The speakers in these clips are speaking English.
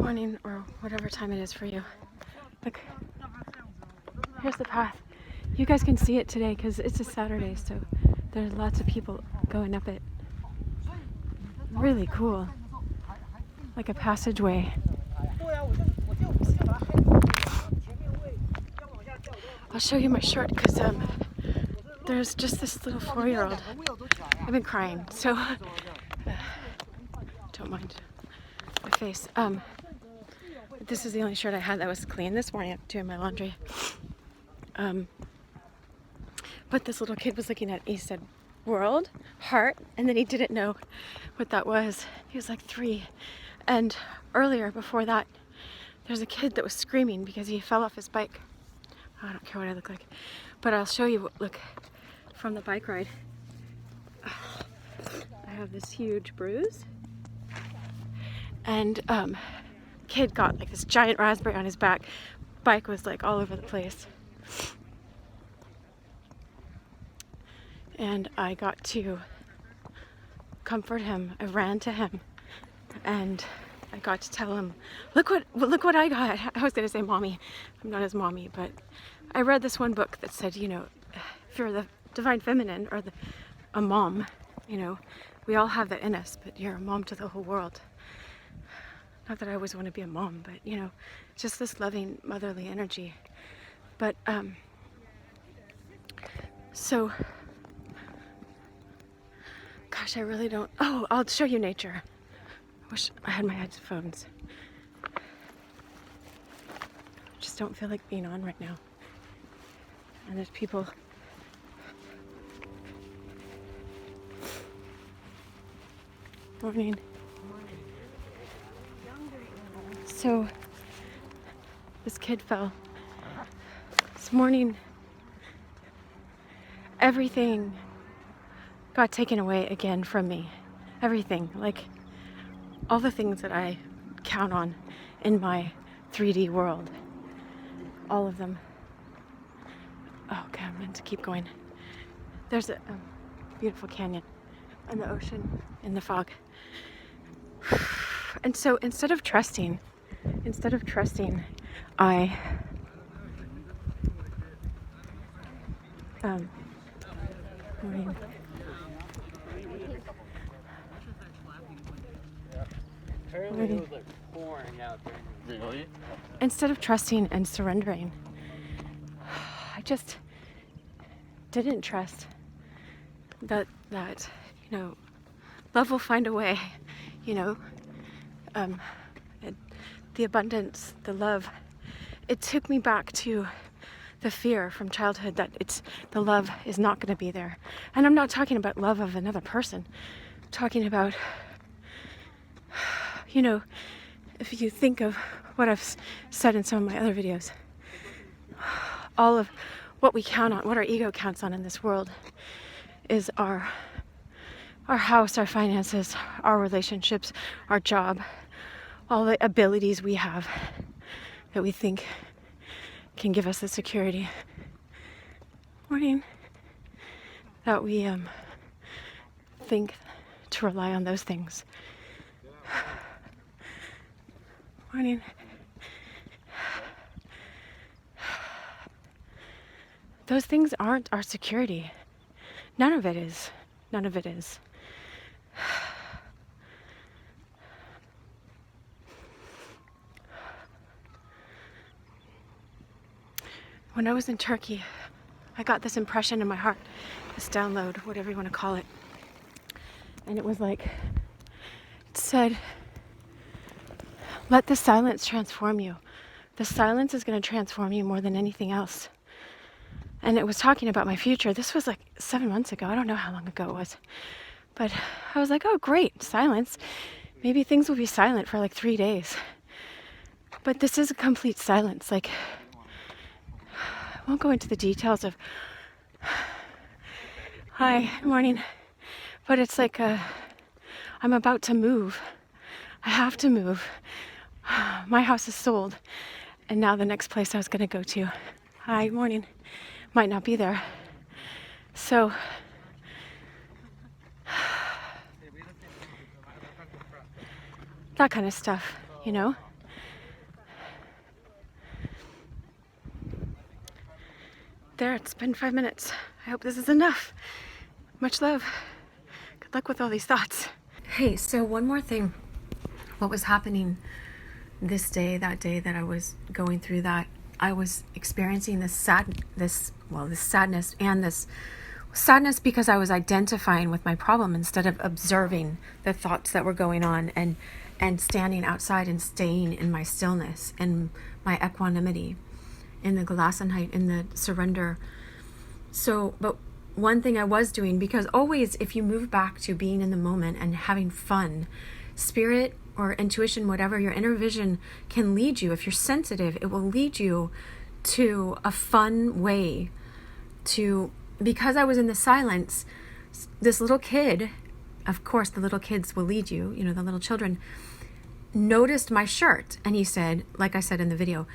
morning or whatever time it is for you. Look, here's the path. You guys can see it today because it's a Saturday, so there's lots of people going up it. Really cool. Like a passageway. I'll show you my shirt because there's just this little 4-year-old. I've been crying, so don't mind my face. This is the only shirt I had that was clean this morning. I'm doing my laundry. But this little kid was looking at it. He said, "World, heart," and then he didn't know what that was. He was like 3. And earlier, before that, there's a kid that was screaming because he fell off his bike. I don't care what I look like, but I'll show you. Look, from the bike ride, I have this huge bruise, and kid got like this giant raspberry on his back. Bike was like all over the place, and I got to comfort him. I ran to him, and I got to tell him, look what I got. I was gonna say mommy. I'm not his mommy, but I read this one book that said, you know, if you're the divine feminine or a mom, you know, we all have that in us, but you're a mom to the whole world. Not that I always want to be a mom, but you know, just this loving motherly energy. But so gosh, I really don't. Oh, I'll show you nature. I wish I had my headphones. I just don't feel like being on right now. And there's people. Morning. So this kid fell. This morning, everything got taken away again from me. Everything. Like all the things that I count on in my 3D world. All of them. Oh, okay, I'm meant to keep going. There's a beautiful canyon and the ocean in the fog. And so instead of trusting, I instead of trusting and surrendering, I just didn't trust that you know, love will find a way, you know, the abundance, the love. It took me back to the fear from childhood that the love is not going to be there. And I'm not talking about love of another person. I'm talking about, you know, if you think of what I've said in some of my other videos, all of what we count on, what our ego counts on in this world is our house, our finances, our relationships, our job, all the abilities we have that we think can give us the security. Morning. That we think to rely on those things. Morning. Those things aren't our security. None of it is. None of it is. When I was in Turkey, I got this impression in my heart, this download, whatever you want to call it. And it was like, it said, let the silence transform you. The silence is going to transform you more than anything else. And it was talking about my future. This was like 7 months ago. I don't know how long ago it was. But I was like, oh, great, silence. Maybe things will be silent for like 3 days. But this is a complete silence. Like, I won't go into the details of, hi, morning. But it's like, I'm about to move. I have to move. My house is sold. And now the next place I was going to go to, hi, morning, might not be there. So, that kind of stuff, you know? There, it's been 5 minutes. I hope this is enough. Much love. Good luck with all these thoughts. Hey, so one more thing. What was happening this day, that day that I was going through that, I was experiencing this sadness and this sadness because I was identifying with my problem instead of observing the thoughts that were going on and standing outside and staying in my stillness and my equanimity, in the Gelassenheit, in the surrender. So, but one thing I was doing, because always if you move back to being in the moment and having fun, spirit or intuition, whatever, your inner vision can lead you. If you're sensitive, it will lead you to a fun way to, because I was in the silence, this little kid, of course the little kids will lead you, you know, the little children, noticed my shirt. And he said, like I said in the video,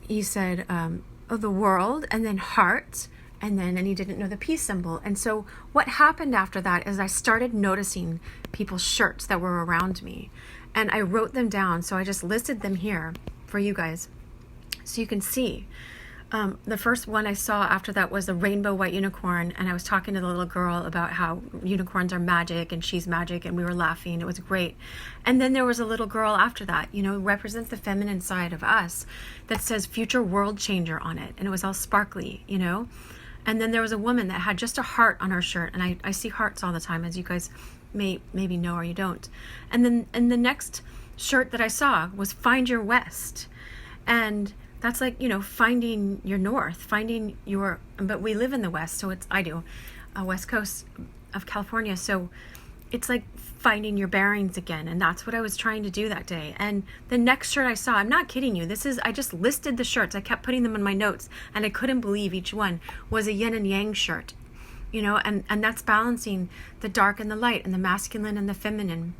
he said, oh, the world, and then heart, and he didn't know the peace symbol. And so what happened after that is I started noticing people's shirts that were around me, and I wrote them down. So I just listed them here for you guys so you can see. The first one I saw after that was the rainbow white unicorn, and I was talking to the little girl about how unicorns are magic and she's magic, and we were laughing. It was great. And then there was a little girl after that, you know, represents the feminine side of us, that says future world changer on it, and it was all sparkly, you know. And then there was a woman that had just a heart on her shirt, and I see hearts all the time, as you guys maybe know or you don't. And then the next shirt that I saw was Find Your West, and that's like, you know, finding your north, finding your, but we live in the West, so I do, West Coast of California, so it's like finding your bearings again, and that's what I was trying to do that day. And the next shirt I saw, I'm not kidding you, I just listed the shirts, I kept putting them in my notes, and I couldn't believe each one was a yin and yang shirt, you know, and that's balancing the dark and the light, and the masculine and the feminine.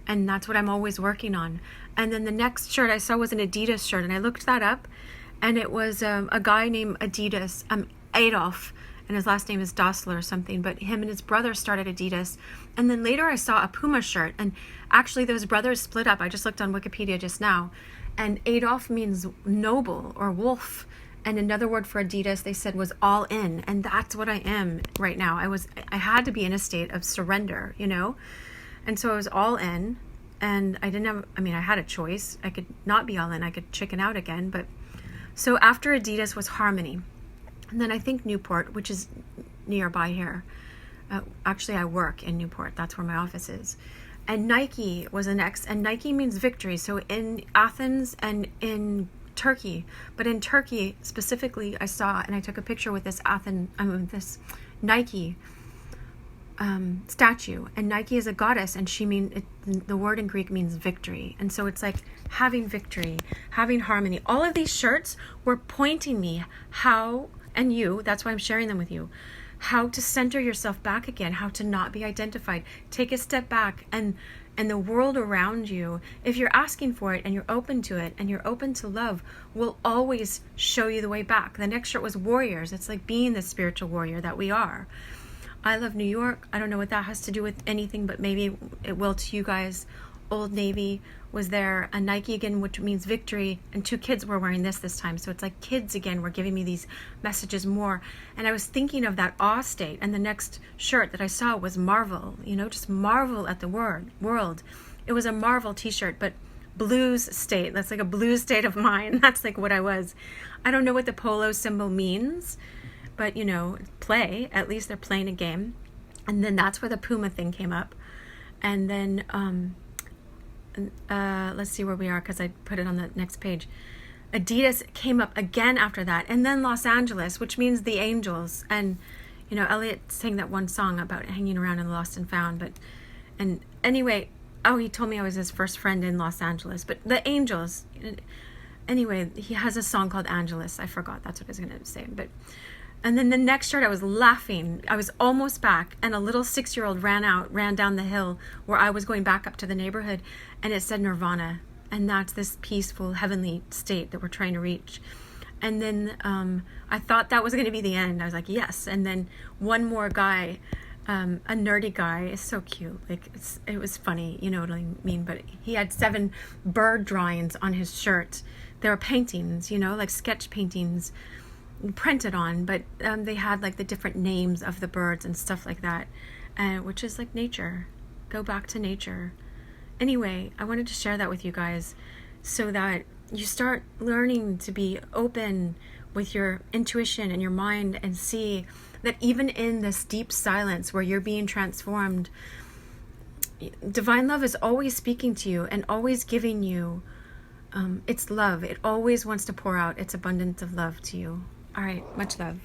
And that's what I'm always working on. And then the next shirt I saw was an Adidas shirt, and I looked that up, and it was a guy named Adidas, Adolf, and his last name is Dassler or something, but him and his brother started Adidas. And then later I saw a Puma shirt, and actually those brothers split up. I just looked on Wikipedia just now, and Adolf means noble or wolf, and another word for Adidas, they said, was all in, and that's what I am right now. I had to be in a state of surrender, you know. And so I was all in, and I had a choice. I could not be all in. I could chicken out again. But so after Adidas was Harmony. And then I think Newport, which is nearby here. Actually, I work in Newport. That's where my office is. And Nike was the next. And Nike means victory. So in Athens and in Turkey. But in Turkey specifically, I saw, and I took a picture with this this Nike statue, and Nike is a goddess, and the word in Greek means victory. And so it's like having victory, having harmony. All of these shirts were pointing me how, and you, that's why I'm sharing them with you, how to center yourself back again, how to not be identified, take a step back, and the world around you, if you're asking for it and you're open to it and you're open to love, will always show you the way back. The next shirt was warriors. It's like being the spiritual warrior that we are. I love New York. I don't know what that has to do with anything, but maybe it will to you guys. Old Navy was there, a Nike again, which means victory, and 2 kids were wearing this time. So it's like kids again were giving me these messages more. And I was thinking of that awe state, and the next shirt that I saw was marvel, you know, just marvel at the world. It was a Marvel t-shirt, but blues state. That's like a blues state of mind. That's like what I was. I don't know what the polo symbol means, but, you know, play, at least they're playing a game. And then that's where the Puma thing came up. And then, let's see where we are, because I put it on the next page. Adidas came up again after that. And then Los Angeles, which means the angels. And, you know, Elliot sang that one song about hanging around in Lost and Found. And anyway, he told me I was his first friend in Los Angeles. But the angels, anyway, he has a song called Angelus. I forgot, that's what I was going to say. And then the next shirt, I was laughing. I was almost back, and a little 6-year-old ran down the hill where I was going back up to the neighborhood, and it said Nirvana. And that's this peaceful, heavenly state that we're trying to reach. And then I thought that was going to be the end. I was like, yes. And then one more guy, a nerdy guy, is so cute. Like, it was funny, you know what I mean? But he had 7 bird drawings on his shirt. They were paintings, you know, like sketch paintings. printed on, but they had like the different names of the birds and stuff like that, which is like nature. Go back to nature. Anyway, I wanted to share that with you guys so that you start learning to be open with your intuition and your mind, and see that even in this deep silence where you're being transformed, divine love is always speaking to you and always giving you its love. It always wants to pour out its abundance of love to you. All right, much love.